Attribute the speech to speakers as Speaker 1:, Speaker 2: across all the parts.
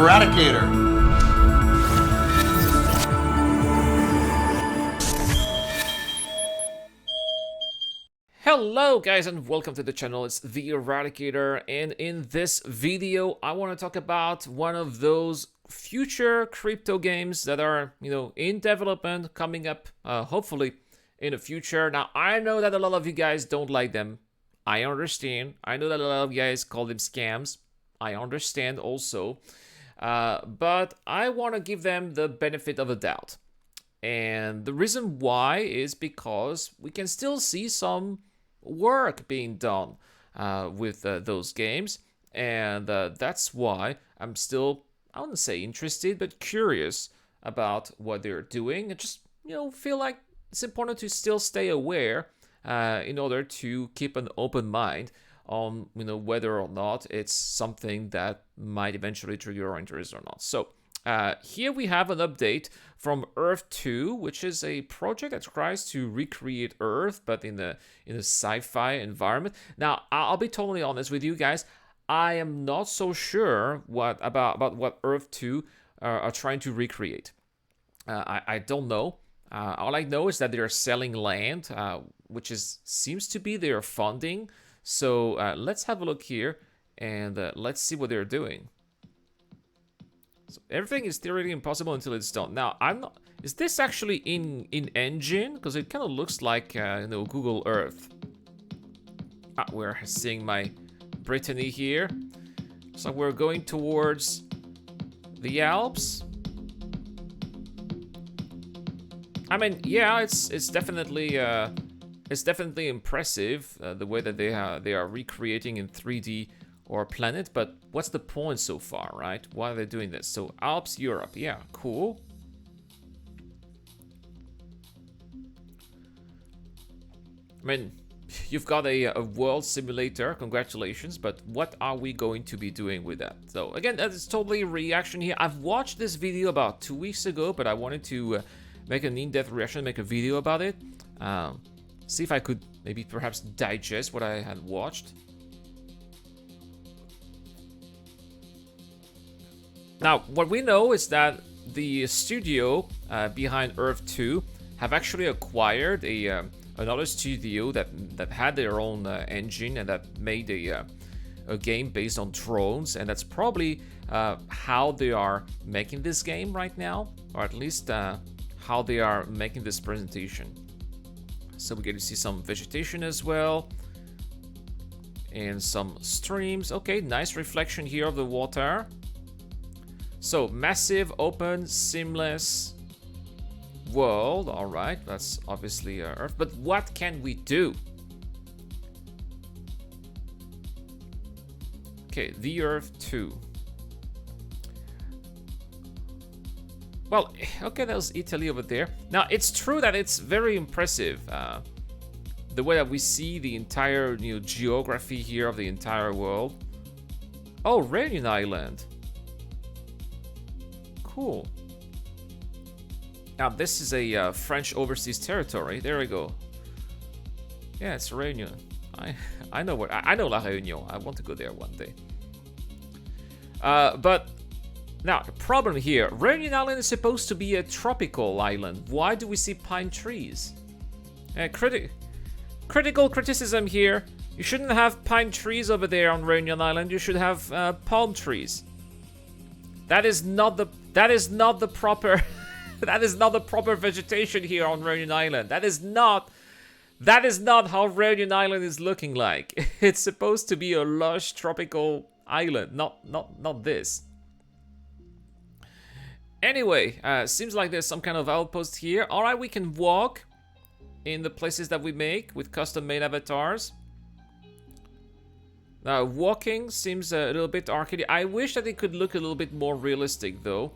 Speaker 1: Eradicator.
Speaker 2: Hello guys and welcome to the channel. It's the Eradicator, and in this video I want to talk about one of those future crypto games that are, in development, coming up hopefully in the future. Now I know that a lot of you guys don't like them. I understand. I know that a lot of you guys call them scams. I understand also. But I want to give them the benefit of the doubt. And the reason why is because we can still see some work being done with those games, and that's why I'm still, I wouldn't say interested, but curious about what they're doing. And just feel like it's important to still stay aware in order to keep an open mind on whether or not it's something that might eventually trigger your interest or not. So here we have an update from Earth2, which is a project that tries to recreate Earth, but in a sci-fi environment. Now, I'll be totally honest with you guys. I am not so sure about what Earth2 are trying to recreate. I don't know. All I know is that they're selling land, which seems to be their funding. So let's have a look here, and let's see what they're doing. So everything is theoretically impossible until it's done. Now, I'm not. Is this actually in engine? Because it kind of looks like Google Earth. We're seeing my Brittany here. So we're going towards the Alps. I mean, yeah, it's definitely impressive the way that they are recreating in 3D or planet, but what's the point so far, right? Why are they doing this? So Alps, Europe, yeah, cool. I mean, you've got a world simulator, congratulations, but what are we going to be doing with that? So again, that is totally a reaction here. I've watched this video about 2 weeks ago, but I wanted to make an in-depth reaction, make a video about it. See if I could maybe perhaps digest what I had watched. Now, what we know is that the studio behind Earth2 have actually acquired another studio that had their own engine and that made a game based on drones, and that's probably how they are making this game right now, or at least how they are making this presentation. So we get to see some vegetation as well, and some streams. Okay, nice reflection here of the water. So, massive, open, seamless world. All right, that's obviously Earth. But what can we do? Okay, the Earth2. Well, okay, that was Italy over there. Now, it's true that it's very impressive. The way that we see the entire geography here of the entire world. Oh, Réunion Island. Cool. Now this is a French overseas territory. There we go. Yeah, it's Réunion. I know what I know La Réunion. I want to go there one day. But now the problem here: Réunion Island is supposed to be a tropical island. Why do we see pine trees? Critical criticism here. You shouldn't have pine trees over there on Réunion Island. You should have palm trees. That is not the proper that is not the proper vegetation here on Réunion Island. That is not how Réunion Island is looking like. It's supposed to be a lush tropical island, not this. Anyway, seems like there's some kind of outpost here. All right, we can walk in the places that we make with custom-made avatars. Now, walking seems a little bit arcadey. I wish that it could look a little bit more realistic, though.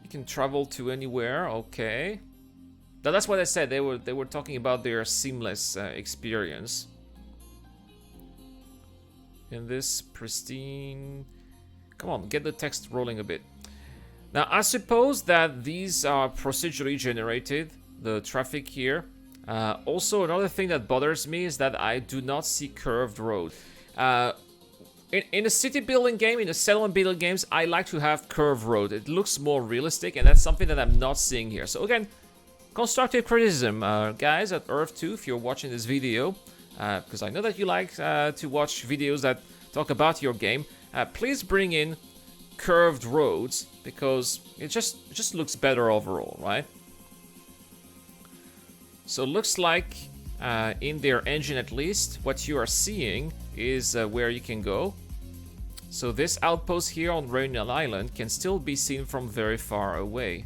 Speaker 2: You can travel to anywhere, okay. Now, that's what I said. They were talking about their seamless experience. In this pristine... Come on, get the text rolling a bit. Now, I suppose that these are procedurally generated, the traffic here. Also, another thing that bothers me is that I do not see curved road. In a city building game, in a settlement building games, I like to have curved road. It looks more realistic, and that's something that I'm not seeing here. So again, constructive criticism, guys at Earth2, if you're watching this video, because I know that you like to watch videos that talk about your game. Please bring in curved roads, because it just looks better overall, right? So looks like in their engine, at least, what you are seeing is where you can go. So this outpost here on Rainier Island can still be seen from very far away.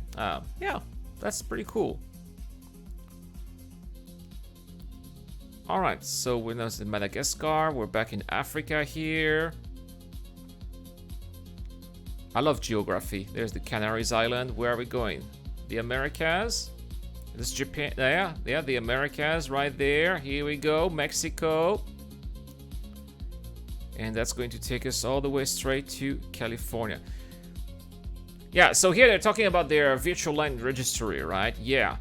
Speaker 2: Yeah, that's pretty cool. Alright, so we're now in Madagascar, we're back in Africa here. I love geography. There's the Canaries Island. Where are we going? The Americas? This is Japan. Yeah, the Americas right there. Here we go, Mexico. And that's going to take us all the way straight to California. Yeah, so here they're talking about their virtual land registry, right? Yeah,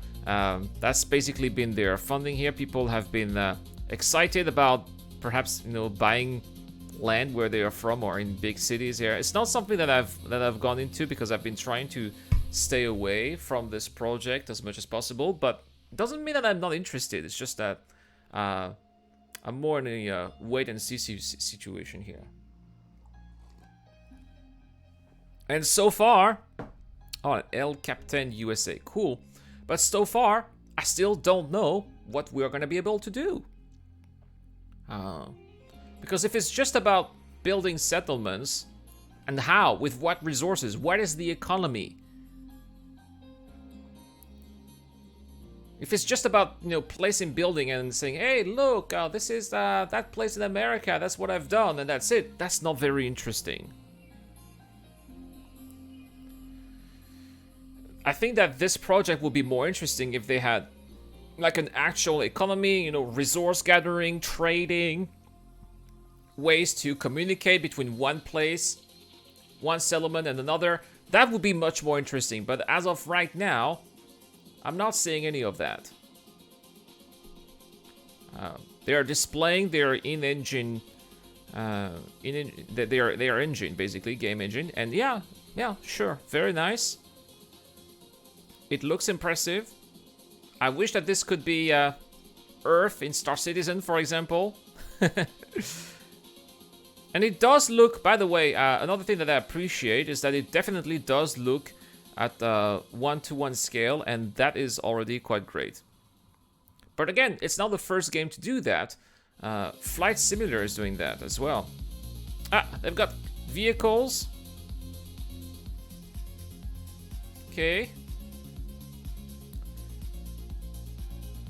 Speaker 2: that's basically been their funding here. People have been excited about perhaps, you know, buying land where they are from or in big cities here. It's not something that I've gone into because I've been trying to stay away from this project as much as possible, but it doesn't mean that I'm not interested. It's just that I'm more in a wait and see situation here. And so far, oh, El Captain USA, cool. But so far, I still don't know what we're gonna be able to do. Because if it's just about building settlements, and how, with what resources, what is the economy? If it's just about, you know, placing building and saying, hey, look, this is that place in America, that's what I've done, and that's it, that's not very interesting. I think that this project would be more interesting if they had like an actual economy, you know, resource gathering, trading, ways to communicate between one place, one settlement and another. That would be much more interesting, but as of right now, I'm not seeing any of that. They are displaying their in-engine, their engine, basically, game engine, and yeah, sure, very nice. It looks impressive. I wish that this could be Earth in Star Citizen, for example. And it does look, by the way, another thing that I appreciate is that it definitely does look at 1-to-1 scale, and that is already quite great. But again, it's not the first game to do that. Flight Simulator is doing that as well. They've got vehicles. Okay.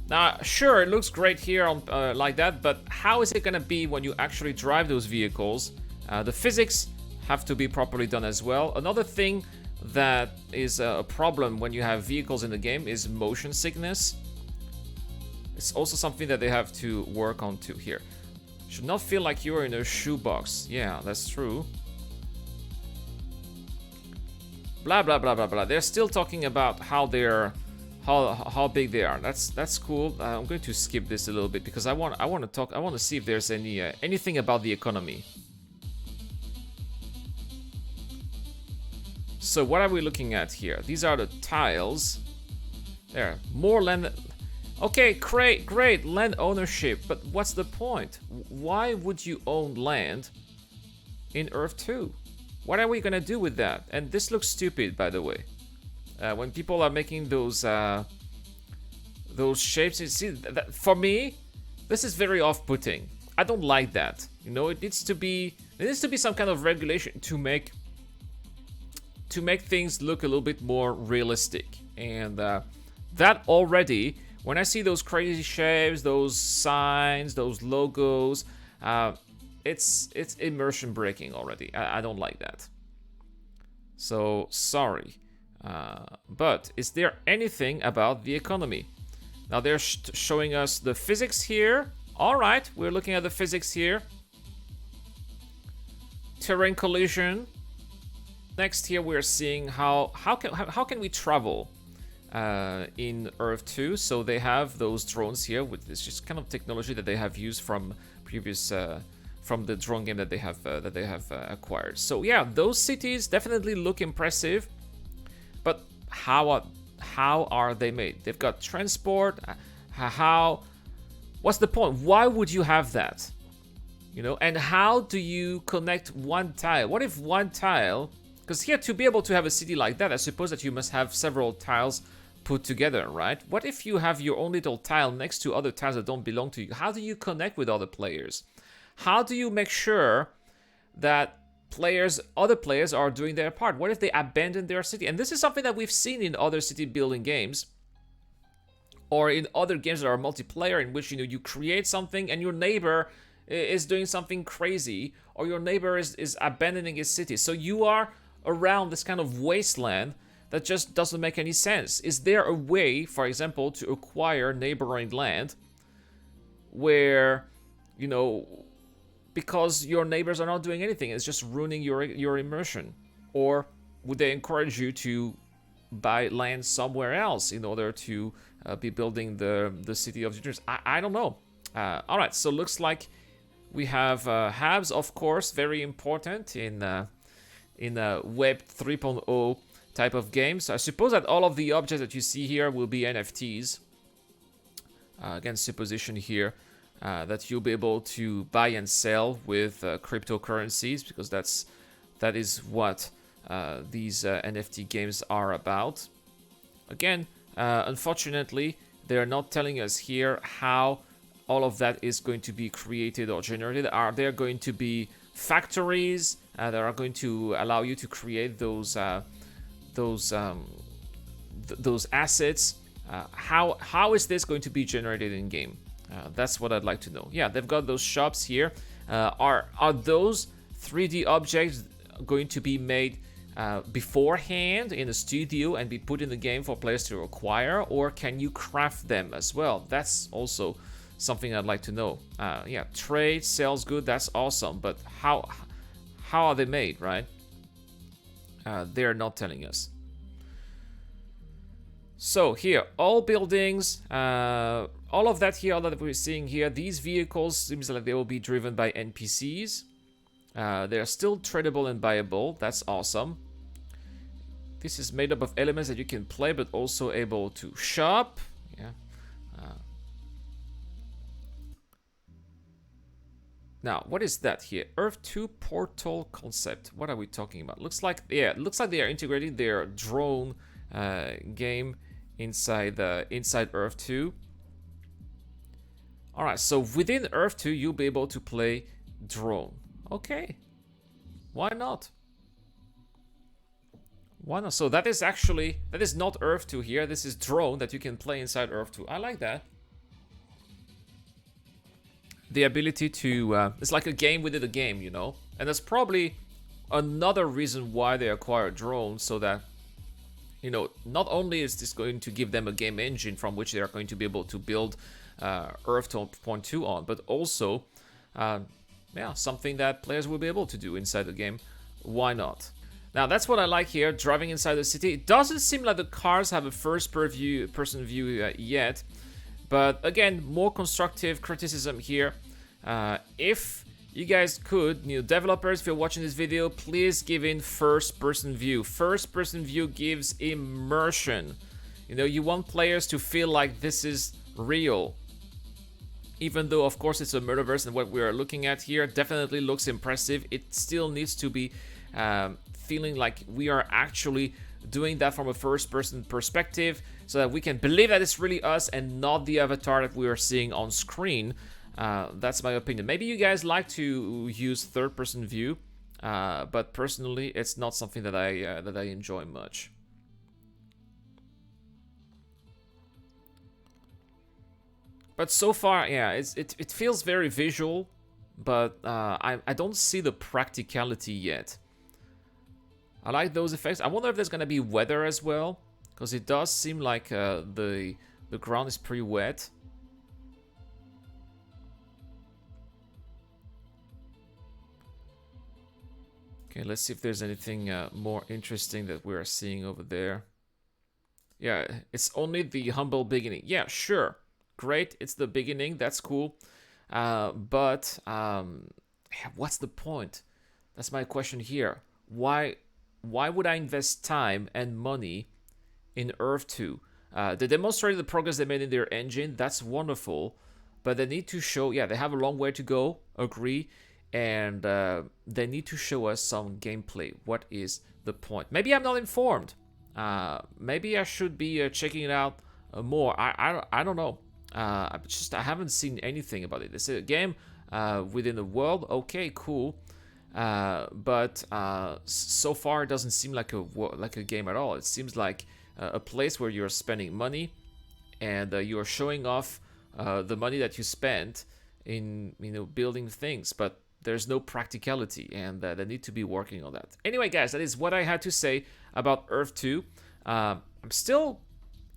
Speaker 2: Now, sure, it looks great here on like that, but how is it gonna be when you actually drive those vehicles? The physics have to be properly done as well. Another thing that is a problem when you have vehicles in the game is motion sickness. It's also something that they have to work on too here. Should not feel like you're in a shoebox. Yeah, that's true. Blah, blah, blah, blah, blah. They're still talking about how they're... How big they are. That's cool. I'm going to skip this a little bit because I want to see if there's anything about the economy. So what are we looking at here? These are the tiles. There, more land. Okay, great land ownership. But what's the point? Why would you own land in Earth 2? What are we gonna do with that? And this looks stupid, by the way. When people are making those shapes, you see, that, for me, this is very off-putting. I don't like that. You know, it needs to be some kind of regulation to make things look a little bit more realistic. And that already, when I see those crazy shapes, those signs, those logos, it's immersion breaking already. I don't like that. So sorry. But is there anything about the economy? Now they're showing us the physics here. All right, we're looking at the physics here. Terrain collision. Next here we're seeing how can we travel in Earth 2. So they have those drones here with this just kind of technology that they have used from previous from the drone game that they have acquired. So yeah, those cities definitely look impressive, but how are they made? They've got transport. How? What's the point? Why would you have that? You know, and how do you connect one tile? What if one tile? Because here, to be able to have a city like that, I suppose that you must have several tiles put together, right? What if you have your own little tile next to other tiles that don't belong to you? How do you connect with other players? How do you make sure that other players are doing their part? What if they abandon their city? And this is something that we've seen in other city building games, or in other games that are multiplayer, in which you create something and your neighbor is doing something crazy, or your neighbor is abandoning his city. So you are around this kind of wasteland that just doesn't make any sense. Is there a way, for example, to acquire neighboring land where, because your neighbors are not doing anything, it's just ruining your immersion? Or would they encourage you to buy land somewhere else in order to be building the city of your dreams? I don't know. All right, so looks like we have hubs, of course, very important in Web 3.0 type of games. I suppose that all of the objects that you see here will be NFTs. Again, supposition here that you'll be able to buy and sell with cryptocurrencies, because that is what these NFT games are about. Again, unfortunately, they're not telling us here how all of that is going to be created or generated. Are there going to be factories that are going to allow you to create those assets? How is this going to be generated in game? That's what I'd like to know. Yeah, they've got those shops here. Are those 3D objects going to be made beforehand in a studio and be put in the game for players to acquire, or can you craft them as well? That's also something I'd like to know. Yeah, trade, sales good, that's awesome, but how are they made, right? They're not telling us. So here, all buildings, all of that here, all that we're seeing here, these vehicles seems like they will be driven by NPCs. They're still tradable and buyable. That's awesome. This is made up of elements that you can play, but also able to shop. Yeah. Now, what is that here? Earth2 portal concept. What are we talking about? Looks like they are integrating their drone game inside Earth2. All right, so within Earth2, you'll be able to play drone. Okay, why not? Why not? So that is not Earth2 here. This is drone that you can play inside Earth2. I like that. The ability to it's like a game within a game, and that's probably another reason why they acquire drones, so that not only is this going to give them a game engine from which they are going to be able to build Earth 2.2 on, but also something that players will be able to do inside the game. Why not? Now that's what I like here, driving inside the city. It doesn't seem like the cars have a first-person view yet. But again, more constructive criticism here. If you guys could, developers, if you're watching this video, please give in first-person view. First-person view gives immersion. You want players to feel like this is real. Even though, of course, it's a metaverse, and what we are looking at here definitely looks impressive, it still needs to be feeling like we are actually doing that from a first-person perspective, so that we can believe that it's really us and not the avatar that we are seeing on screen. That's my opinion. Maybe you guys like to use third-person view, but personally, it's not something that I enjoy much. But so far, yeah, it feels very visual, but I don't see the practicality yet. I like those effects. I wonder if there's gonna be weather as well, because it does seem like the ground is pretty wet. Okay, let's see if there's anything more interesting that we're seeing over there. Yeah, it's only the humble beginning. Yeah, sure. Great, it's the beginning. That's cool. But what's the point? That's my question here. Why would I invest time and money in Earth 2? They demonstrated the progress they made in their engine. That's wonderful, but they need to show. Yeah, they have a long way to go. Agree, and they need to show us some gameplay. What is the point? Maybe I'm not informed. Maybe I should be checking it out more. I don't know. I haven't seen anything about it. It's a game within the world. Okay, cool. But so far it doesn't seem like a game at all. It seems like a place where you're spending money and you're showing off the money that you spent in building things, but there's no practicality, and they need to be working on that. Anyway, guys, that is what I had to say about Earth 2. I'm still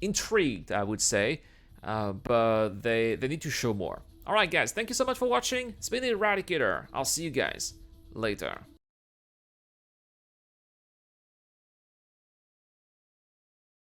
Speaker 2: intrigued, I would say, but they need to show more. All right, guys, thank you so much for watching. It's been the Eradicator. I'll see you guys later.